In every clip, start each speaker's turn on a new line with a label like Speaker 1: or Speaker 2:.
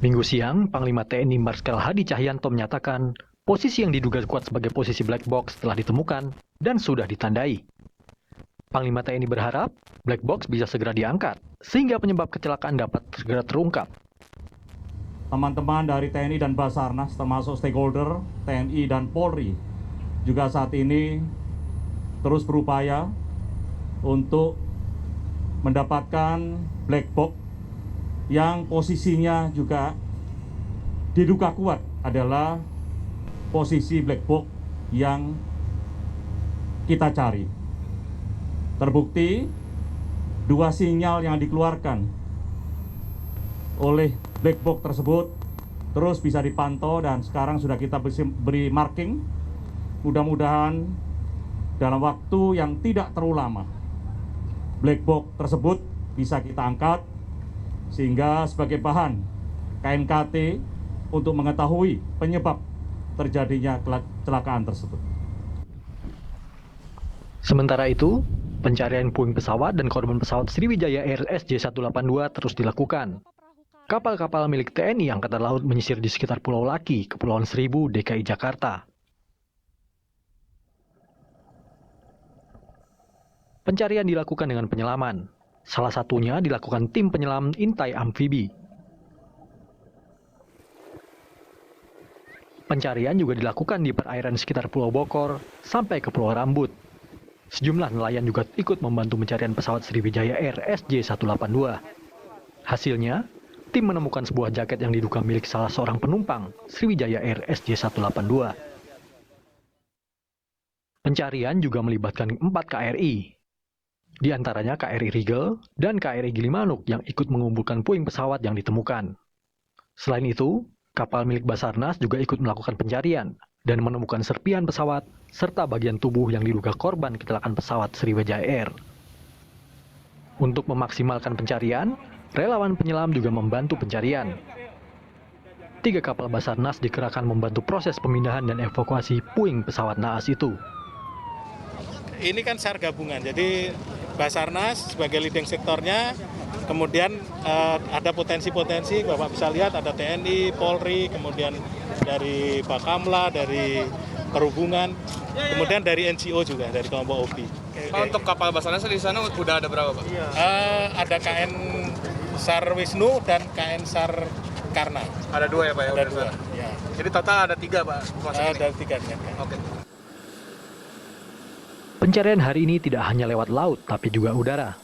Speaker 1: Minggu siang, Panglima TNI Marskal Hadi Cahyanto menyatakan posisi yang diduga kuat sebagai posisi black box telah ditemukan dan sudah ditandai. Panglima TNI berharap black box bisa segera diangkat sehingga penyebab kecelakaan dapat segera terungkap.
Speaker 2: Teman-teman dari TNI dan Basarnas termasuk stakeholder TNI dan Polri juga saat ini terus berupaya untuk mendapatkan black box yang posisinya juga diduga kuat adalah posisi black box yang kita cari. Terbukti dua sinyal yang dikeluarkan oleh black box tersebut terus bisa dipantau dan sekarang sudah kita beri marking. Mudah-mudahan dalam waktu yang tidak terlalu lama black box tersebut bisa kita angkat sehingga sebagai bahan KNKT untuk mengetahui penyebab terjadinya kecelakaan tersebut.
Speaker 1: Sementara itu, pencarian puing pesawat dan korban pesawat Sriwijaya Air SJ182 terus dilakukan. Kapal-kapal milik TNI Angkatan Laut menyisir di sekitar Pulau Laki, Kepulauan Seribu, DKI Jakarta. Pencarian dilakukan dengan penyelaman. Salah satunya dilakukan tim penyelam intai amfibi. Pencarian juga dilakukan di perairan sekitar Pulau Bokor sampai ke Pulau Rambut. Sejumlah nelayan juga ikut membantu pencarian pesawat Sriwijaya Air SJ182. Hasilnya, tim menemukan sebuah jaket yang diduga milik salah seorang penumpang Sriwijaya Air SJ182. Pencarian juga melibatkan 4 KRI. Di antaranya KRI Rigel dan KRI Gilimanuk yang ikut mengumpulkan puing pesawat yang ditemukan. Selain itu, kapal milik Basarnas juga ikut melakukan pencarian dan menemukan serpihan pesawat serta bagian tubuh yang diduga korban kecelakaan pesawat Sriwijaya Air. Untuk memaksimalkan pencarian, relawan penyelam juga membantu pencarian. 3 kapal Basarnas dikerahkan membantu proses pemindahan dan evakuasi puing pesawat naas itu.
Speaker 3: Ini kan SAR gabungan, jadi Basarnas sebagai leading sektornya, kemudian ada potensi-potensi, Bapak bisa lihat ada TNI, Polri, kemudian dari Bakamla, dari Perhubungan, kemudian dari NGO juga, dari kelompok OPI.
Speaker 4: Untuk kapal Basarnas di sana udah ada berapa, Pak?
Speaker 3: Ada KN SAR Wisnu dan KN SAR Karna.
Speaker 4: Ada 2 ya, Pak? Ya?
Speaker 3: Ada 2. Ya.
Speaker 4: Jadi total ada 3, Pak?
Speaker 3: Ada 3 kan.
Speaker 4: Oke.
Speaker 1: Pencarian hari ini tidak hanya lewat laut, tapi juga udara.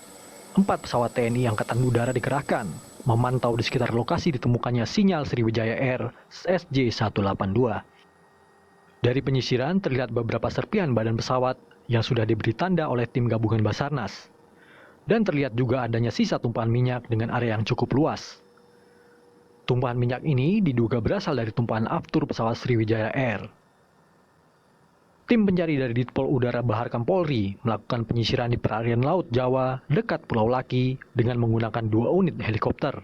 Speaker 1: 4 pesawat TNI Angkatan Udara dikerahkan, memantau di sekitar lokasi ditemukannya sinyal Sriwijaya Air SJ182. Dari penyisiran terlihat beberapa serpihan badan pesawat yang sudah diberi tanda oleh tim gabungan Basarnas. Dan terlihat juga adanya sisa tumpahan minyak dengan area yang cukup luas. Tumpahan minyak ini diduga berasal dari tumpahan aftur pesawat Sriwijaya Air. Tim pencari dari Ditpol Udara Baharkam Polri melakukan penyisiran di perairan Laut Jawa dekat Pulau Laki dengan menggunakan 2 unit helikopter.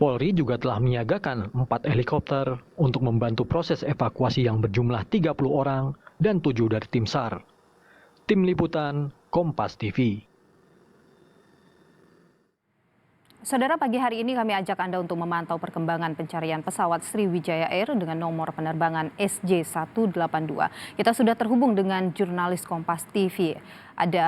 Speaker 1: Polri juga telah menyiagakan 4 helikopter untuk membantu proses evakuasi yang berjumlah 30 orang dan 7 dari tim SAR. Tim Liputan, Kompas TV.
Speaker 5: Saudara, pagi hari ini kami ajak Anda untuk memantau perkembangan pencarian pesawat Sriwijaya Air dengan nomor penerbangan SJ182. Kita sudah terhubung dengan jurnalis Kompas TV. Ada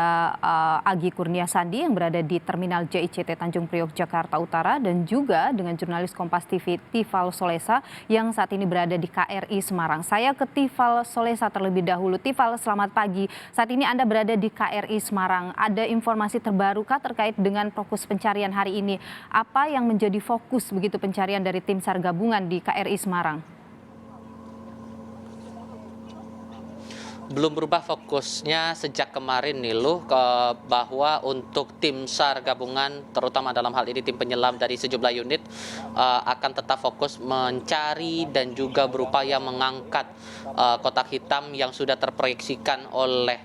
Speaker 5: Agi Kurnia Sandi yang berada di Terminal JICT Tanjung Priok, Jakarta Utara, dan juga dengan jurnalis Kompas TV Tifal Solesa yang saat ini berada di KRI Semarang. Saya ke Tifal Solesa terlebih dahulu. Tifal, selamat pagi. Saat ini Anda berada di KRI Semarang. Ada informasi terbarukah terkait dengan fokus pencarian hari ini? Apa yang menjadi fokus begitu pencarian dari tim SAR gabungan di KRI Semarang?
Speaker 6: Belum berubah fokusnya sejak kemarin Niluh, bahwa untuk tim SAR gabungan terutama dalam hal ini tim penyelam dari sejumlah unit akan tetap fokus mencari dan juga berupaya mengangkat kotak hitam yang sudah terproyeksikan oleh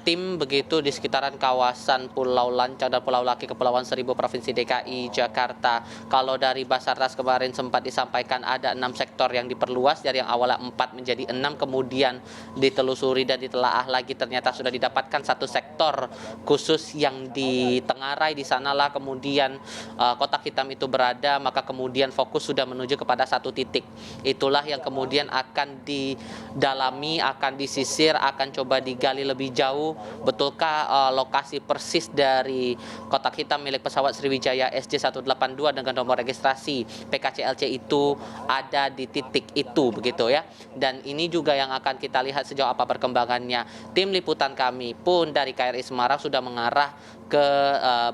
Speaker 6: tim begitu di sekitaran kawasan Pulau Lancang dan Pulau Laki Kepulauan Seribu Provinsi DKI Jakarta. Kalau dari Basarnas kemarin sempat disampaikan ada 6 sektor yang diperluas dari yang awalnya 4 menjadi 6, kemudian ditelusuri dan ditelaah lagi ternyata sudah didapatkan satu sektor khusus yang di Tengarai. Di sanalah kemudian kotak hitam itu berada, maka kemudian fokus sudah menuju kepada satu titik. Itulah yang kemudian akan didalami, akan disisir, akan coba digali lebih jauh. Betulkah lokasi persis dari kotak hitam milik pesawat Sriwijaya SJ182 dengan nomor registrasi PKCLC itu ada di titik itu begitu ya. Dan ini juga yang akan kita lihat sejauh apa perkembangannya. Tim liputan kami pun dari KRI Semarang sudah mengarah ke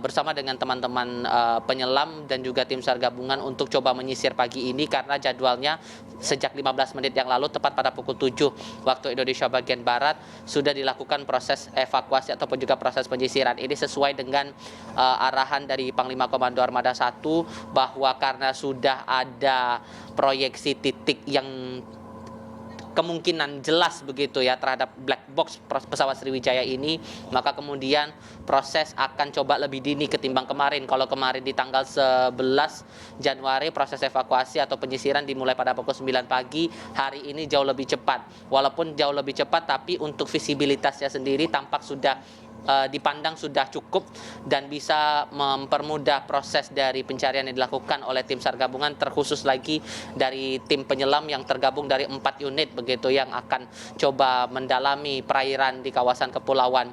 Speaker 6: bersama dengan teman-teman penyelam dan juga tim SAR gabungan untuk coba menyisir pagi ini, karena jadwalnya sejak 15 menit yang lalu tepat pada pukul 7 waktu Indonesia bagian Barat sudah dilakukan proses evakuasi ataupun juga proses penyisiran. Ini sesuai dengan arahan dari Panglima Komando Armada 1 bahwa karena sudah ada proyeksi titik yang kemungkinan jelas begitu ya terhadap black box pesawat Sriwijaya ini, maka kemudian proses akan coba lebih dini ketimbang kemarin. Kalau kemarin di tanggal 11 Januari proses evakuasi atau penyisiran dimulai pada pukul 9 pagi, hari ini jauh lebih cepat. Walaupun jauh lebih cepat, tapi untuk visibilitasnya sendiri tampak sudah dipandang sudah cukup dan bisa mempermudah proses dari pencarian yang dilakukan oleh tim SAR gabungan, terkhusus lagi dari tim penyelam yang tergabung dari 4 unit begitu yang akan coba mendalami perairan di kawasan Kepulauan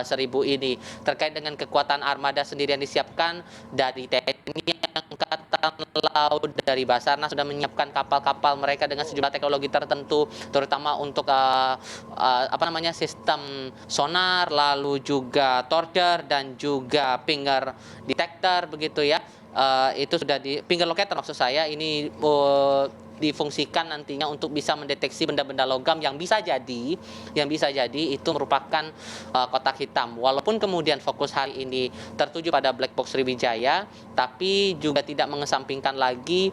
Speaker 6: Seribu ini. Terkait dengan kekuatan armada sendiri yang disiapkan dari TNI Angkatan Laut, dari Basarnas sudah menyiapkan kapal-kapal mereka dengan sejumlah teknologi tertentu, terutama untuk sistem sonar, lalu juga torder dan juga finger detector begitu ya. Itu sudah di finger locator maksud saya, ini difungsikan nantinya untuk bisa mendeteksi benda-benda logam yang bisa jadi itu merupakan kotak hitam. Walaupun kemudian fokus hari ini tertuju pada black box Sriwijaya, tapi juga tidak mengesampingkan lagi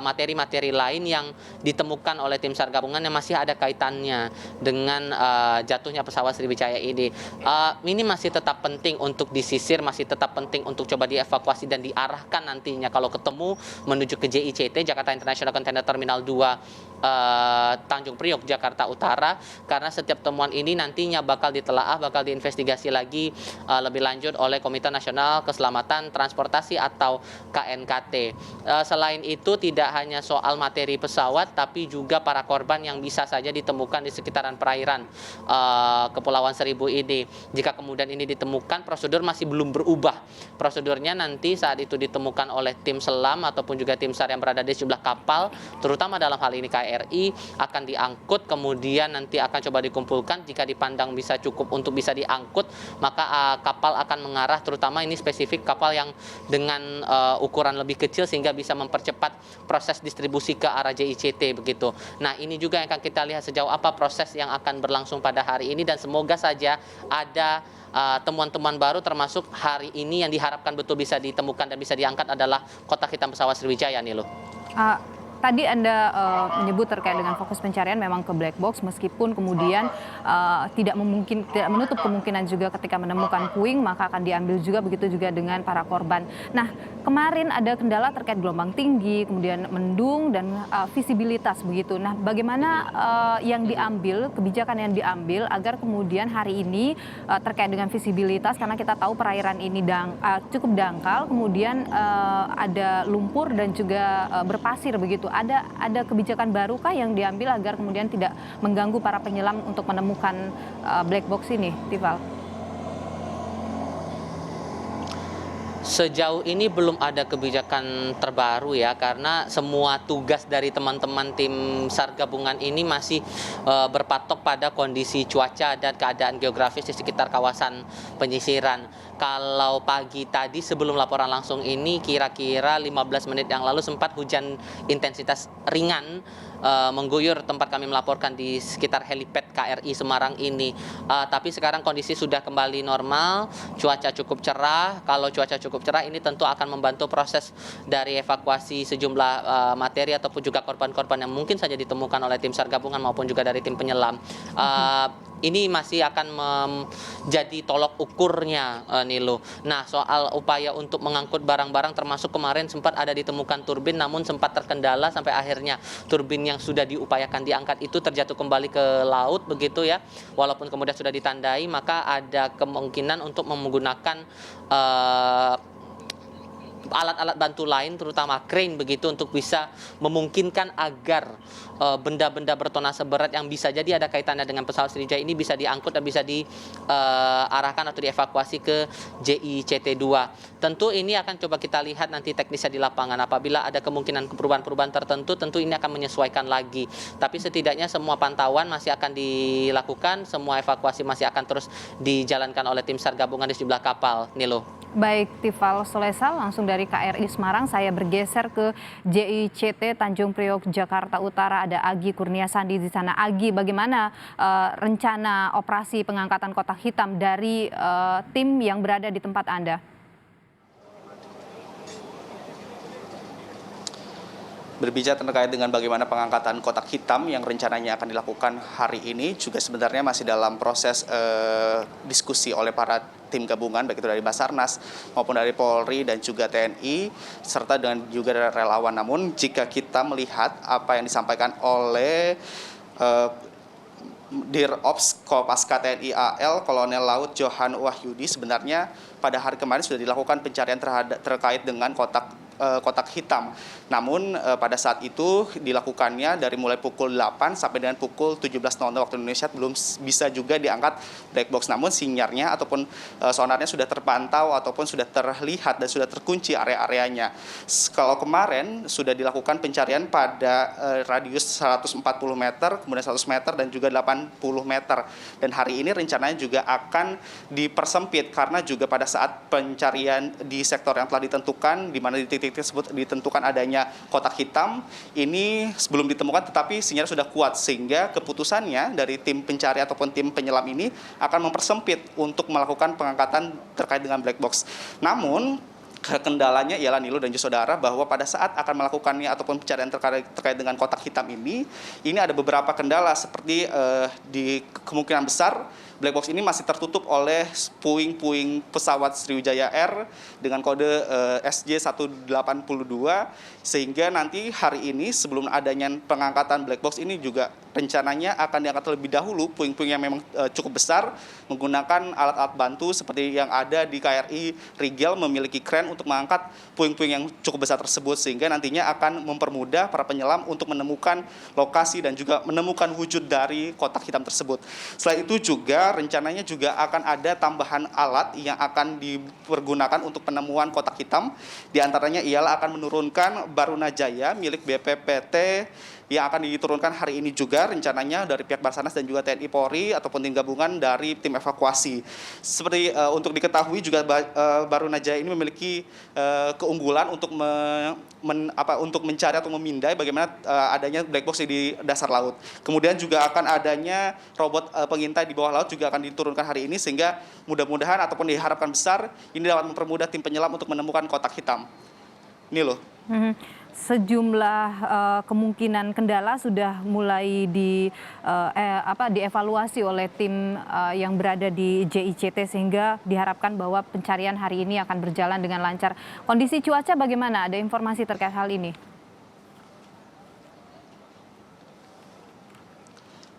Speaker 6: materi-materi lain yang ditemukan oleh tim SAR gabungan yang masih ada kaitannya dengan jatuhnya pesawat Sriwijaya ini. Ini masih tetap penting untuk disisir, masih tetap penting untuk coba dievakuasi dan diarahkan nantinya kalau ketemu menuju ke JICT, Jakarta International Container Terminal 2 Tanjung Priok, Jakarta Utara, karena setiap temuan ini nantinya bakal ditelaah, bakal diinvestigasi lagi lebih lanjut oleh Komite Nasional Keselamatan Transportasi atau KNKT. Selain itu tidak hanya soal materi pesawat, tapi juga para korban yang bisa saja ditemukan di sekitaran perairan Kepulauan Seribu ini. Jika kemudian ini ditemukan, prosedur masih belum berubah. Prosedurnya nanti saat itu ditemukan oleh tim selam ataupun juga tim SAR yang berada di sejumlah kapal, terutama dalam hal ini KRI, akan diangkut, kemudian nanti akan coba dikumpulkan. Jika dipandang bisa cukup untuk bisa diangkut, maka kapal akan mengarah, terutama ini spesifik kapal yang dengan ukuran lebih kecil sehingga bisa mempercepat proses distribusi ke arah JICT begitu. Nah, ini juga yang akan kita lihat sejauh apa proses yang akan berlangsung pada hari ini, dan semoga saja ada temuan-temuan baru, termasuk hari ini yang diharapkan betul bisa ditemukan dan bisa diangkat adalah kotak hitam pesawat Sriwijaya nih loh.
Speaker 5: Tadi Anda menyebut terkait dengan fokus pencarian memang ke black box, meskipun kemudian tidak menutup kemungkinan juga ketika menemukan puing maka akan diambil juga, begitu juga dengan para korban. Nah, kemarin ada kendala terkait gelombang tinggi, kemudian mendung dan visibilitas begitu. Nah, bagaimana yang diambil, kebijakan yang diambil agar kemudian hari ini terkait dengan visibilitas, karena kita tahu perairan ini cukup dangkal, kemudian ada lumpur dan juga berpasir begitu. Ada kebijakan barukah yang diambil agar kemudian tidak mengganggu para penyelam untuk menemukan black box ini, Tifal?
Speaker 6: Sejauh ini belum ada kebijakan terbaru ya, karena semua tugas dari teman-teman tim SAR gabungan ini masih berpatok pada kondisi cuaca dan keadaan geografis di sekitar kawasan penyisiran. Kalau pagi tadi sebelum laporan langsung ini, kira-kira 15 menit yang lalu sempat hujan intensitas ringan mengguyur tempat kami melaporkan di sekitar helipad KRI Semarang ini. Tapi sekarang kondisi sudah kembali normal, cuaca cukup cerah. Kalau cuaca cukup cerah, ini tentu akan membantu proses dari evakuasi sejumlah materi ataupun juga korban-korban yang mungkin saja ditemukan oleh tim SAR gabungan maupun juga dari tim penyelam. ini masih akan menjadi tolok ukurnya, Nilu. Nah, soal upaya untuk mengangkut barang-barang termasuk kemarin sempat ada ditemukan turbin namun sempat terkendala sampai akhirnya turbin yang sudah diupayakan diangkat itu terjatuh kembali ke laut begitu ya. Walaupun kemudian sudah ditandai, maka ada kemungkinan untuk menggunakan alat-alat bantu lain terutama crane begitu untuk bisa memungkinkan agar benda-benda bertonase berat yang bisa jadi ada kaitannya dengan pesawat Sriwijaya ini bisa diangkut dan bisa diarahkan atau dievakuasi ke JICT-2. Tentu ini akan coba kita lihat nanti teknisnya di lapangan. Apabila ada kemungkinan perubahan-perubahan tertentu, tentu ini akan menyesuaikan lagi. Tapi setidaknya semua pantauan masih akan dilakukan, semua evakuasi masih akan terus dijalankan oleh tim SAR gabungan di sejumlah kapal. Nilo.
Speaker 5: Baik, Tifal Solesal langsung dari KRI Semarang, saya bergeser ke JICT Tanjung Priok Jakarta Utara. Ada Agi Kurniasandi di sana. Agi, bagaimana rencana operasi pengangkatan kotak hitam dari tim yang berada di tempat Anda?
Speaker 7: Berbicara terkait dengan bagaimana pengangkatan kotak hitam yang rencananya akan dilakukan hari ini juga sebenarnya masih dalam proses diskusi oleh para tim gabungan baik itu dari Basarnas maupun dari Polri dan juga TNI serta dengan juga dari relawan. Namun jika kita melihat apa yang disampaikan oleh Dirops Kopaska TNI AL Kolonel Laut Johan Wahyudi, sebenarnya pada hari kemarin sudah dilakukan pencarian terkait dengan kotak hitam. Namun pada saat itu dilakukannya dari mulai pukul 8 sampai dengan pukul 17.00 waktu Indonesia belum bisa juga diangkat black box. Namun sinyalnya ataupun sonarnya sudah terpantau ataupun sudah terlihat dan sudah terkunci area-areanya. Kalau kemarin sudah dilakukan pencarian pada radius 140 meter, kemudian 100 meter dan juga 80 meter. Dan hari ini rencananya juga akan dipersempit karena juga pada saat pencarian di sektor yang telah ditentukan di mana di titik tersebut ditentukan adanya kotak hitam ini sebelum ditemukan tetapi sinyal sudah kuat sehingga keputusannya dari tim pencari ataupun tim penyelam ini akan mempersempit untuk melakukan pengangkatan terkait dengan black box. Namun kendalanya ialah Nilo dan juga saudara bahwa pada saat akan melakukannya ataupun pencarian terkait dengan kotak hitam ini ada beberapa kendala seperti di kemungkinan besar black box ini masih tertutup oleh puing-puing pesawat Sriwijaya Air dengan kode SJ182 sehingga nanti hari ini sebelum adanya pengangkatan black box ini juga rencananya akan diangkat terlebih dahulu puing-puing yang memang cukup besar menggunakan alat-alat bantu seperti yang ada di KRI Rigel memiliki kren untuk mengangkat puing-puing yang cukup besar tersebut sehingga nantinya akan mempermudah para penyelam untuk menemukan lokasi dan juga menemukan wujud dari kotak hitam tersebut. Selain itu juga rencananya juga akan ada tambahan alat yang akan dipergunakan untuk penemuan kotak hitam. Di antaranya ialah akan menurunkan Barunajaya milik BPPT yang akan diturunkan hari ini juga rencananya dari pihak Basarnas dan juga TNI Polri ataupun tim gabungan dari tim evakuasi. Seperti untuk diketahui juga Barunajaya ini memiliki keunggulan untuk untuk mencari atau memindai bagaimana adanya black box di dasar laut. Kemudian juga akan adanya robot pengintai di bawah laut juga akan diturunkan hari ini sehingga mudah-mudahan ataupun diharapkan besar ini dapat mempermudah tim penyelam untuk menemukan kotak hitam. Ini loh.
Speaker 5: Sejumlah kemungkinan kendala sudah mulai dievaluasi oleh tim yang berada di JICT sehingga diharapkan bahwa pencarian hari ini akan berjalan dengan lancar. Kondisi cuaca bagaimana? Ada informasi terkait hal ini?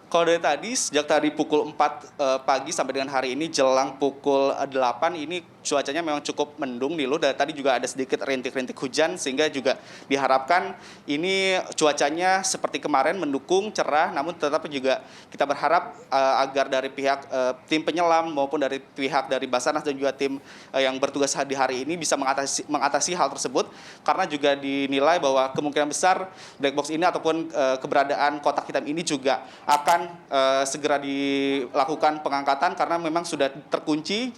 Speaker 7: Kalau dari tadi, sejak tadi pukul 4 pagi sampai dengan hari ini jelang pukul 8 ini cuacanya memang cukup mendung nih loh. Dan tadi juga ada sedikit rintik-rintik hujan sehingga juga diharapkan ini cuacanya seperti kemarin mendukung cerah. Namun tetapi juga kita berharap agar dari pihak tim penyelam maupun dari pihak dari Basarnas dan juga tim yang bertugas di hari ini bisa mengatasi hal tersebut. Karena juga dinilai bahwa kemungkinan besar black box ini ataupun keberadaan kotak hitam ini juga akan segera dilakukan pengangkatan karena memang sudah terkunci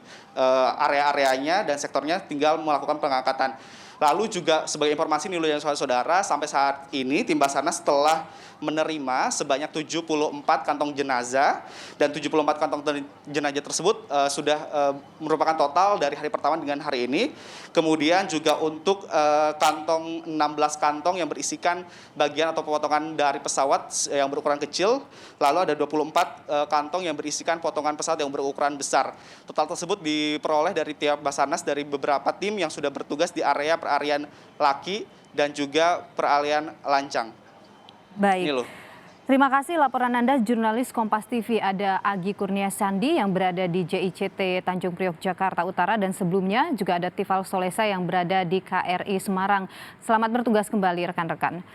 Speaker 7: area-areanya dan sektornya tinggal melakukan pengangkatan. Lalu juga sebagai informasi nih dan saudara-saudara, sampai saat ini tim Basarnas telah menerima sebanyak 74 kantong jenazah, dan 74 kantong jenazah tersebut sudah merupakan total dari hari pertama dengan hari ini. Kemudian juga untuk 16 kantong yang berisikan bagian atau potongan dari pesawat yang berukuran kecil, lalu ada 24 kantong yang berisikan potongan pesawat yang berukuran besar. Total tersebut diperoleh dari tiap Basarnas dari beberapa tim yang sudah bertugas di area peralihan Laki dan juga peralihan Lancang.
Speaker 5: Baik.
Speaker 7: Ini loh.
Speaker 5: Terima kasih laporan Anda, jurnalis Kompas TV. Ada Agi Kurnia Sandi yang berada di JICT Tanjung Priok, Jakarta Utara. Dan sebelumnya juga ada Tifal Solesa yang berada di KRI Semarang. Selamat bertugas kembali rekan-rekan.